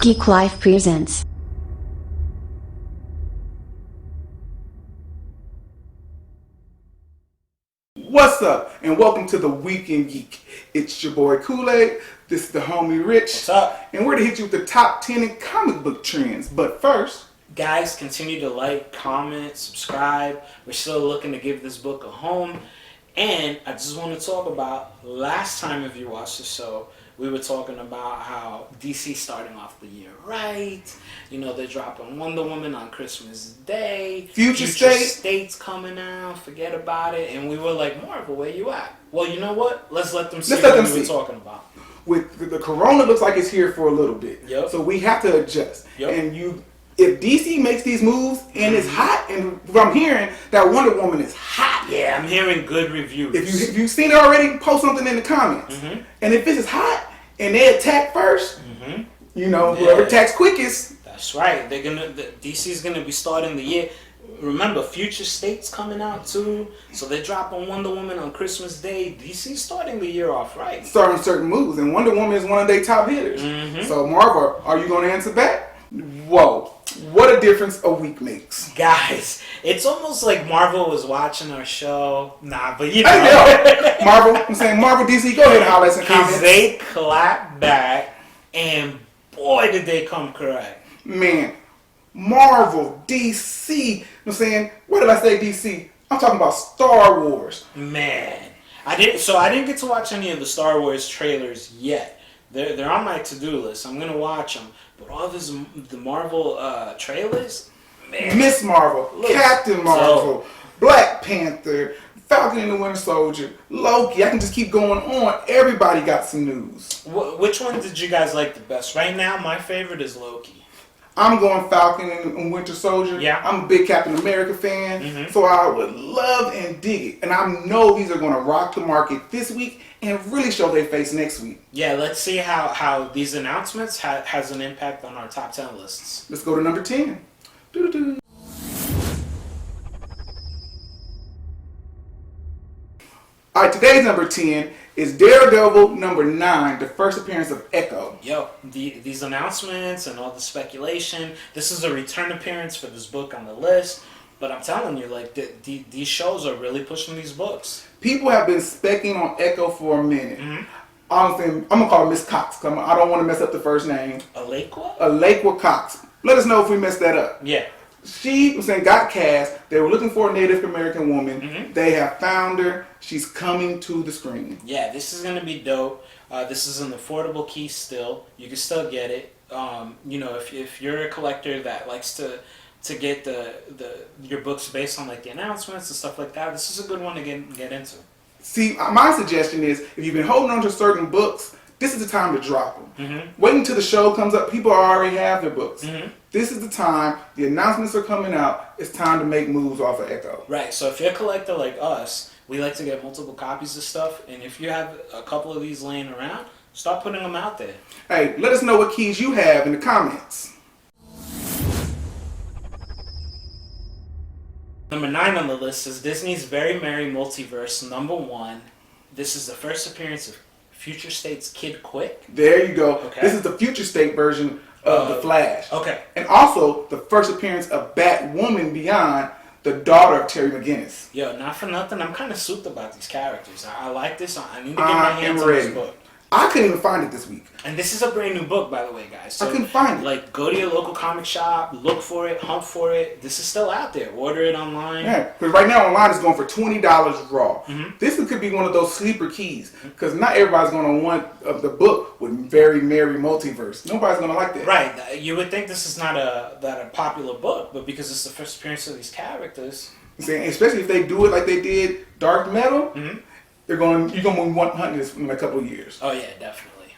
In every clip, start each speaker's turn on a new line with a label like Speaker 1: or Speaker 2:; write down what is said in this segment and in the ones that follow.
Speaker 1: Geek Life presents.
Speaker 2: What's up, and welcome to the Weekend Geek. It's your boy Kool-Aid, this is the homie Rich.
Speaker 3: What's up?
Speaker 2: And we're to hit you with the top 10 in comic book trends. But first,
Speaker 3: Guys, continue to like, comment, subscribe. We're still looking to give this book a home. And I just want to talk about, last time if you watched the show, we were talking about how DC starting off the year right. You know, they're dropping Wonder Woman on Christmas Day.
Speaker 2: Future
Speaker 3: State's coming out. Forget about it. And we were like, Marvel, where you at? Well, you know what? Let's let them see what we were talking about.
Speaker 2: With the corona looks like it's here for a little bit.
Speaker 3: Yep.
Speaker 2: So we have to adjust.
Speaker 3: Yep.
Speaker 2: And if DC makes these moves and it's hot, and what I'm hearing, that Wonder Woman is hot.
Speaker 3: Yeah, I'm hearing good reviews.
Speaker 2: If you've seen it already, post something in the comments.
Speaker 3: Mm-hmm.
Speaker 2: And if this is hot and they attack first, you know, whoever attacks quickest.
Speaker 3: That's right. DC's gonna be starting the year. Remember, Future State's coming out too, so they're dropping Wonder Woman on Christmas Day. DC's starting the year off right.
Speaker 2: Starting certain moves, and Wonder Woman is one of their top hitters. So Marvel, are you going to answer back? Whoa, what a difference a week makes.
Speaker 3: Guys, it's almost like Marvel was watching our show. Nah, but you know.
Speaker 2: Hey, yo, Marvel, I'm saying Marvel, DC, go ahead and holler at some comments.
Speaker 3: They clapped back, and boy, did they come correct.
Speaker 2: Man, Marvel, DC, I'm saying, what did I say DC? I'm talking about Star Wars.
Speaker 3: Man, I didn't get to watch any of the Star Wars trailers yet. They're on my to-do list. I'm gonna watch them. But all the Marvel trailers, man.
Speaker 2: Miss Marvel, Captain Marvel, Black Panther, Falcon and the Winter Soldier, Loki. I can just keep going on. Everybody got some news.
Speaker 3: Which one did you guys like the best? Right now, my favorite is Loki.
Speaker 2: I'm going Falcon and Winter Soldier.
Speaker 3: Yeah.
Speaker 2: I'm a big Captain America fan, so I would love and dig it. And I know these are going to rock the market this week and really show their face next week.
Speaker 3: Yeah, let's see how these announcements has an impact on our top 10 lists.
Speaker 2: Let's go to number 10. Doo-doo-doo. All right, today's number 10 is Daredevil number 9, the first appearance of Echo.
Speaker 3: Yo, these announcements and all the speculation, this is a return appearance for this book on the list. But I'm telling you, like, these shows are really pushing these books.
Speaker 2: People have been specking on Echo for a minute. Honestly, I'm going to call her Miss Cox. I don't want to mess up the first name. Alaqua Cox. Let us know if we messed that up.
Speaker 3: Yeah.
Speaker 2: She was saying got cast. They were looking for a Native American woman. They have found her. She's coming to the screen.
Speaker 3: Yeah, this is going to be dope. This is an affordable key still. You can still get it. You know, if you're a collector that likes to get your books based on like the announcements and stuff like that, this is a good one to get into. See,
Speaker 2: my suggestion is if you've been holding on to certain books, this is the time to drop them. Wait until the show comes up. People already have their books. This is the time. The announcements are coming out. It's time to make moves off of Echo.
Speaker 3: Right. So if you're a collector like us, we like to get multiple copies of stuff. And if you have a couple of these laying around, start putting them out there.
Speaker 2: Hey, let us know what keys you have in the comments.
Speaker 3: Number 9 on the list is Disney's Very Merry Multiverse number 1. This is the first appearance of Future State's Kid Quick.
Speaker 2: There you go.
Speaker 3: Okay.
Speaker 2: This is the Future State version of The Flash.
Speaker 3: Okay.
Speaker 2: And also the first appearance of Batwoman Beyond, the daughter of Terry McGinnis.
Speaker 3: Yo, not for nothing, I'm kind of souped about these characters. I like this. I need to get my hands on this book.
Speaker 2: I couldn't even find it this week.
Speaker 3: And this is a brand new book, by the way, guys. So,
Speaker 2: I couldn't find it.
Speaker 3: Like, go to your local comic shop, look for it, hunt for it. This is still out there. Order it online.
Speaker 2: Yeah, because right now online it's going for $20 raw. This could be one of those sleeper keys, because not everybody's going to want the book with Very Merry Multiverse. Nobody's going to like that.
Speaker 3: Right. You would think this is not a popular book, but because it's the first appearance of these characters.
Speaker 2: Especially if they do it like they did Dark Metal, you're going to want hunting this in a couple of years.
Speaker 3: Oh yeah, definitely.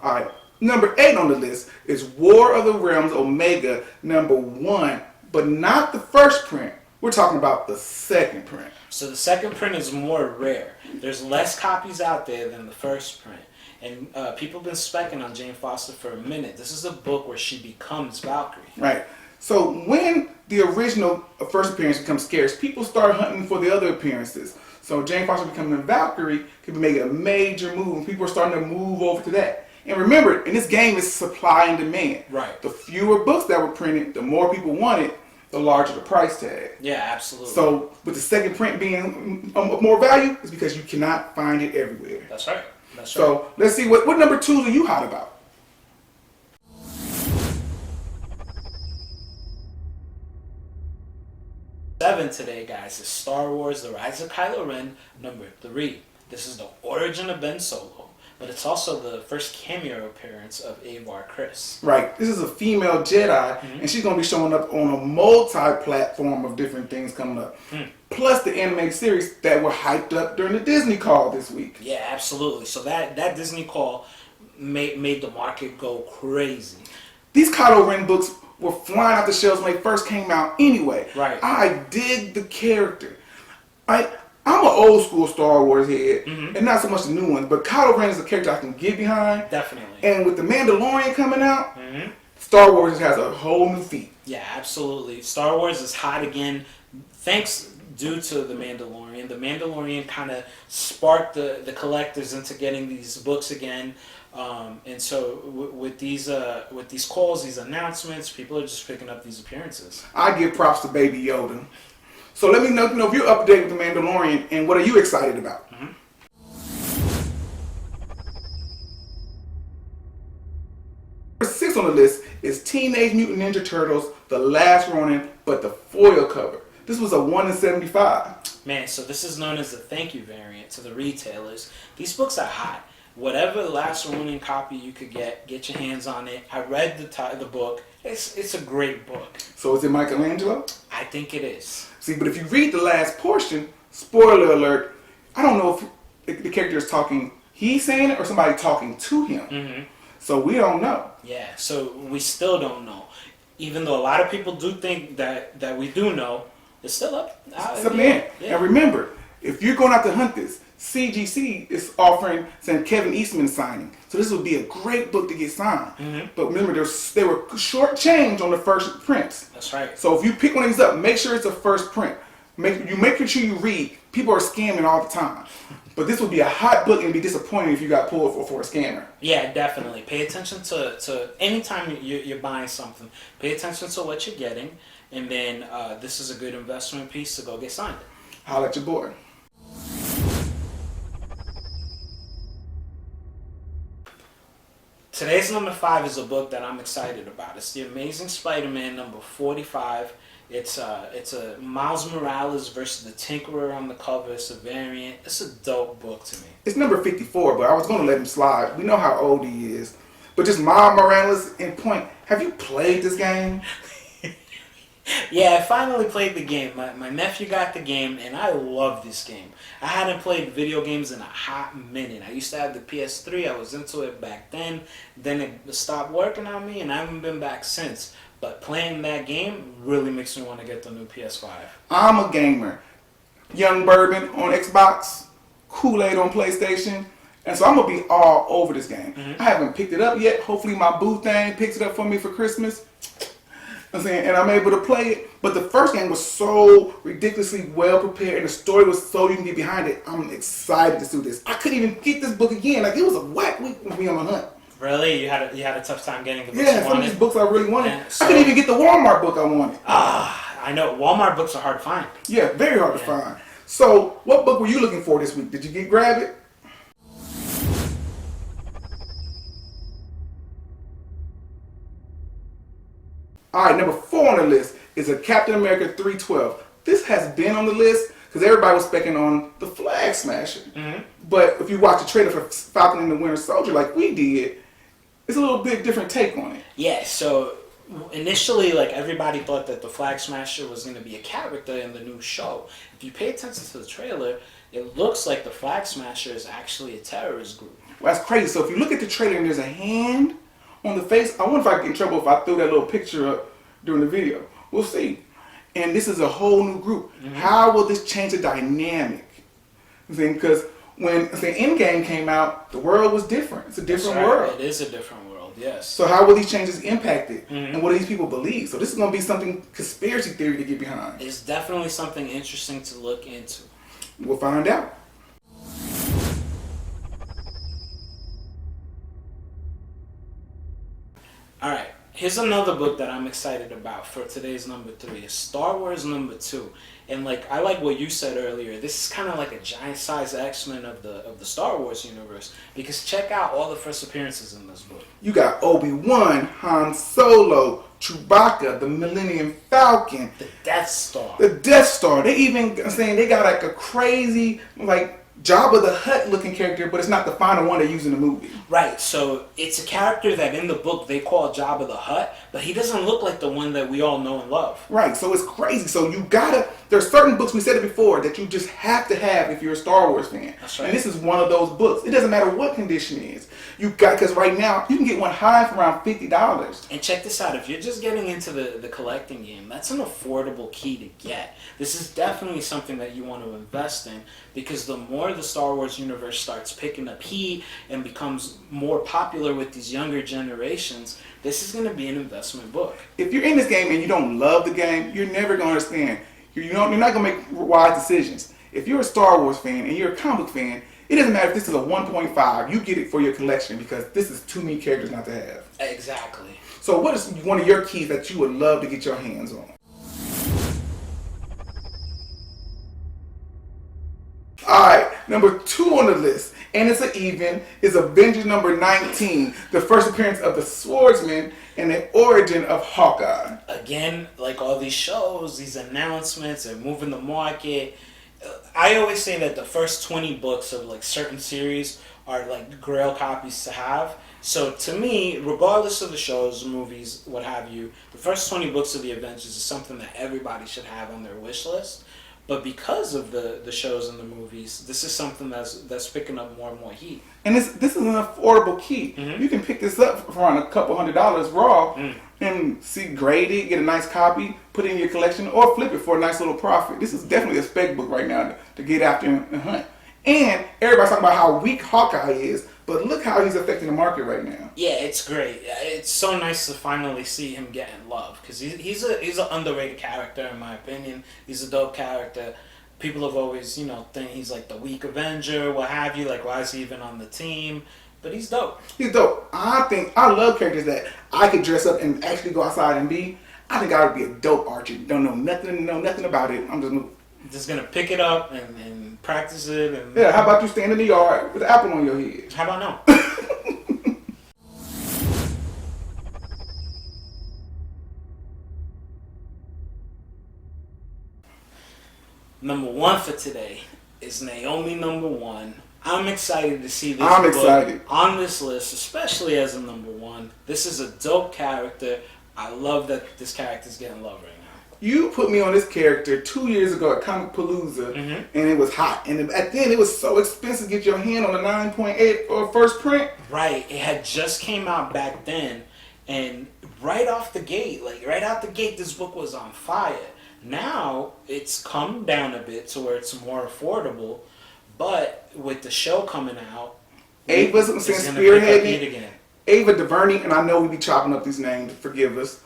Speaker 2: Alright, number 8 on the list is War of the Realms Omega number 1, but not the first print. We're talking about the second print.
Speaker 3: So the second print is more rare. There's less copies out there than the first print. And people have been specking on Jane Foster for a minute. This is a book where she becomes Valkyrie.
Speaker 2: Right. So when the original first appearance becomes scarce, people start hunting for the other appearances. So Jane Foster becoming Valkyrie could be making a major move, and people are starting to move over to that. And remember, in this game, it's supply and demand.
Speaker 3: Right.
Speaker 2: The fewer books that were printed, the more people wanted, the larger the price tag.
Speaker 3: Yeah, absolutely.
Speaker 2: So with the second print being of more value, it's because you cannot find it everywhere.
Speaker 3: That's right. That's right.
Speaker 2: So let's see, what number 2s are you hot about?
Speaker 3: Seven today, guys, is Star Wars: The Rise of Kylo Ren, number 3. This is the origin of Ben Solo, but it's also the first cameo appearance of Avar Kriss.
Speaker 2: Right. This is a female Jedi, and she's going to be showing up on a multi-platform of different things coming up. Plus the animated series that were hyped up during the Disney call this week.
Speaker 3: Yeah, absolutely. So that Disney call made the market go crazy.
Speaker 2: These Kylo Ren books were flying off the shelves when they first came out anyway.
Speaker 3: Right.
Speaker 2: I dig the character. I'm an old school Star Wars head, and not so much the new ones, but Kylo Ren is a character I can get behind.
Speaker 3: Definitely.
Speaker 2: And with The Mandalorian coming out, Star Wars has a whole new feat.
Speaker 3: Yeah, absolutely. Star Wars is hot again, thanks due to The Mandalorian. The Mandalorian kind of sparked the collectors into getting these books again. And so with these calls, these announcements, people are just picking up these appearances.
Speaker 2: I give props to Baby Yoda. So let me know if you're up to date with The Mandalorian, and what are you excited about? Number 6 on the list is Teenage Mutant Ninja Turtles: The Last Ronin, but the foil cover. This was a 1 in 75.
Speaker 3: Man, so this is known as the thank you variant to the retailers. These books are hot. Whatever Last Ronin copy you could get your hands on it. I read the book. It's a great book.
Speaker 2: So is it Michelangelo?
Speaker 3: I think it is.
Speaker 2: See, but if you read the last portion, spoiler alert, I don't know if the character is talking, he's saying it, or somebody talking to him. So we don't know.
Speaker 3: Yeah, so we still don't know. Even though a lot of people do think that we do know, it's still up.
Speaker 2: It's up in the air. And remember, if you're going out to hunt this, CGC is offering some Kevin Eastman signing. So this would be a great book to get signed. But remember, they were short change on the first prints.
Speaker 3: That's right.
Speaker 2: So if you pick one of these up, make sure it's a first print. Make sure you read. People are scamming all the time. But this would be a hot book, and it'd be disappointing if you got pulled for a scammer.
Speaker 3: Yeah, definitely. Pay attention to anytime you're buying something. Pay attention to what you're getting. And then this is a good investment piece to go get signed.
Speaker 2: Holla at your boy.
Speaker 3: Today's number 5 is a book that I'm excited about. It's The Amazing Spider-Man number 45. It's a Miles Morales versus the Tinkerer on the cover. It's a variant. It's a dope book to me.
Speaker 2: It's number 54, but I was going to let him slide. We know how old he is. But just Miles Morales in point. Have you played this game?
Speaker 3: Yeah, I finally played the game. My nephew got the game, and I love this game. I hadn't played video games in a hot minute. I used to have the PS3. I was into it back then. Then it stopped working on me, and I haven't been back since. But playing that game really makes me want to get the new PS5.
Speaker 2: I'm a gamer. Young Bourbon on Xbox, Kool-Aid on PlayStation. And so I'm going to be all over this game. I haven't picked it up yet. Hopefully my boo thing picks it up for me for Christmas. I'm saying, and I'm able to play it. But the first game was so ridiculously well prepared, and the story was so you can get behind it. I'm excited to do this. I couldn't even get this book again. Like, it was a whack week with me on my hunt.
Speaker 3: Really? You had a tough time getting the books
Speaker 2: Yeah,
Speaker 3: you
Speaker 2: some
Speaker 3: wanted?
Speaker 2: of these books I really wanted.
Speaker 3: Yeah, so,
Speaker 2: I couldn't even get the Walmart book I wanted.
Speaker 3: I know. Walmart books are hard to find.
Speaker 2: Yeah, very hard to find. So, what book were you looking for this week? Did you grab it? Alright, number 4 on the list is a Captain America 312. This has been on the list because everybody was specking on the Flag Smasher. But if you watch the trailer for Falcon and the Winter Soldier like we did, it's a little bit different take on it.
Speaker 3: Yeah, so initially, like, everybody thought that the Flag Smasher was going to be a character in the new show. If you pay attention to the trailer, it looks like the Flag Smasher is actually a terrorist group.
Speaker 2: Well, that's crazy. So if you look at the trailer and there's a hand on the face, I wonder if I get in trouble if I threw that little picture up during the video. We'll see. And this is a whole new group. How will this change the dynamic? Because when say Endgame came out, the world was different. It's a different
Speaker 3: That's right.
Speaker 2: world.
Speaker 3: It is a different world, yes.
Speaker 2: So how will these changes impact it? And what do these people believe? So this is going to be something conspiracy theory to get behind.
Speaker 3: It's definitely something interesting to look into.
Speaker 2: We'll find out.
Speaker 3: All right. Here's another book that I'm excited about for today's number 3. It's Star Wars number 2. And I like what you said earlier. This is kind of like a giant size X-Men of the Star Wars universe, because check out all the first appearances in this book.
Speaker 2: You got Obi-Wan, Han Solo, Chewbacca, the Millennium Falcon,
Speaker 3: The Death Star.
Speaker 2: the Death Star. They even saying they got like a crazy Jabba the Hutt looking character, but it's not the final one they use in the movie.
Speaker 3: Right, so it's a character that in the book they call Jabba the Hutt, but he doesn't look like the one that we all know and love.
Speaker 2: Right, so it's crazy. So you gotta, there's certain books, we said it before, that you just have to have if you're a Star Wars fan.
Speaker 3: That's right.
Speaker 2: And this is one of those books. It doesn't matter what condition it is. You got, because right now, you can get one high for around $50.
Speaker 3: And check this out, if you're just getting into the collecting game, that's an affordable key to get. This is definitely something that you want to invest in, because the more the Star Wars universe starts picking up heat and becomes more popular with these younger generations, this is going to be an investment book.
Speaker 2: If you're in this game and you don't love the game, you're never going to understand. You're not going to make wise decisions. If you're a Star Wars fan and you're a comic book fan, it doesn't matter if this is a 1.5. You get it for your collection because this is too many characters not to have.
Speaker 3: Exactly.
Speaker 2: So what is one of your keys that you would love to get your hands on? Alright, number 2 on the list, and it's an even, is Avengers number 19, the first appearance of the Swordsman and the origin of Hawkeye.
Speaker 3: Again, like all these shows, these announcements, and moving the market. I always say that the first 20 books of certain series are grail copies to have. So to me, regardless of the shows, movies, what have you, the first 20 books of the Avengers is something that everybody should have on their wish list. But because of the shows and the movies, this is something that's picking up more and more heat.
Speaker 2: And this is an affordable key. You can pick this up for around a couple $100 raw and grade it, get a nice copy, put it in your collection, or flip it for a nice little profit. This is definitely a spec book right now to get after and hunt. And everybody's talking about how weak Hawkeye is, but look how he's affecting the market right now.
Speaker 3: Yeah, it's great. It's so nice to finally see him getting love, because he's an underrated character in my opinion. He's a dope character. People have always think he's like the weak Avenger, what have you. Why is he even on the team? But he's dope.
Speaker 2: He's dope. I love characters that I could dress up and actually go outside and be. I think I would be a dope archer. Don't know nothing about it. I'm
Speaker 3: just gonna pick it up and practice it. And
Speaker 2: yeah. How about you stand in the yard with an apple on your head?
Speaker 3: How about no? Number 1 for today is Naomi number 1. I'm excited to see this book on this list, especially as a number 1. This is a dope character. I love that this character's getting love right now.
Speaker 2: You put me on this character 2 years ago at Comic Palooza, and it was hot. And at then, it was so expensive to get your hand on a 9.8 or first print.
Speaker 3: Right. It had just came out back then, and right out the gate, this book was on fire. Now, it's come down a bit to where it's more affordable, but with the show coming out,
Speaker 2: Ava's spearheading. Ava DuVernay, and I know we be chopping up these names, forgive us.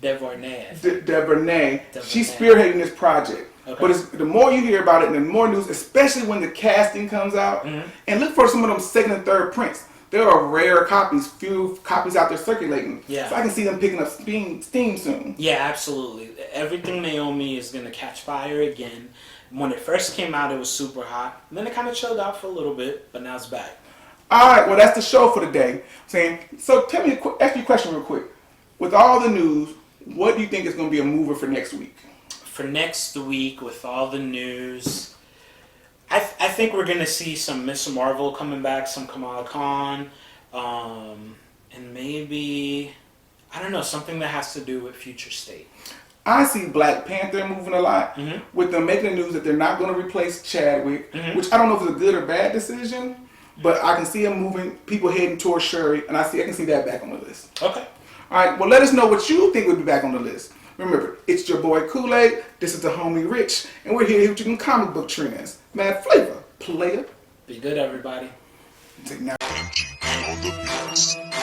Speaker 3: DuVernay.
Speaker 2: She's spearheading this project.
Speaker 3: Okay.
Speaker 2: But the more you hear about it, and the more news, especially when the casting comes out, and look for some of them second and third prints. There are rare copies, few copies out there circulating.
Speaker 3: Yeah.
Speaker 2: So I can see them picking up steam soon.
Speaker 3: Yeah, absolutely. Everything Naomi is going to catch fire again. When it first came out, it was super hot. And then it kind of chilled out for a little bit, but now it's back.
Speaker 2: All right, well, that's the show for today. So tell me, ask you a question real quick. With all the news, what do you think is going to be a mover for next week?
Speaker 3: For next week, with all the news, I think we're going to see some Miss Marvel coming back, some Kamala Khan, and maybe, I don't know, something that has to do with Future State.
Speaker 2: I see Black Panther moving a lot, with them making the news that they're not going to replace Chadwick, which I don't know if it's a good or bad decision. But I can see them moving, people heading towards Shuri, and I can see that back on the list.
Speaker 3: Okay.
Speaker 2: All right, well, let us know what you think would be back on the list. Remember, it's your boy Kool-Aid, this is the homie Rich, and we're here with you in comic book trends. Mad flavor, player.
Speaker 3: Be good, everybody.
Speaker 2: Take now.
Speaker 1: Geek on the beats.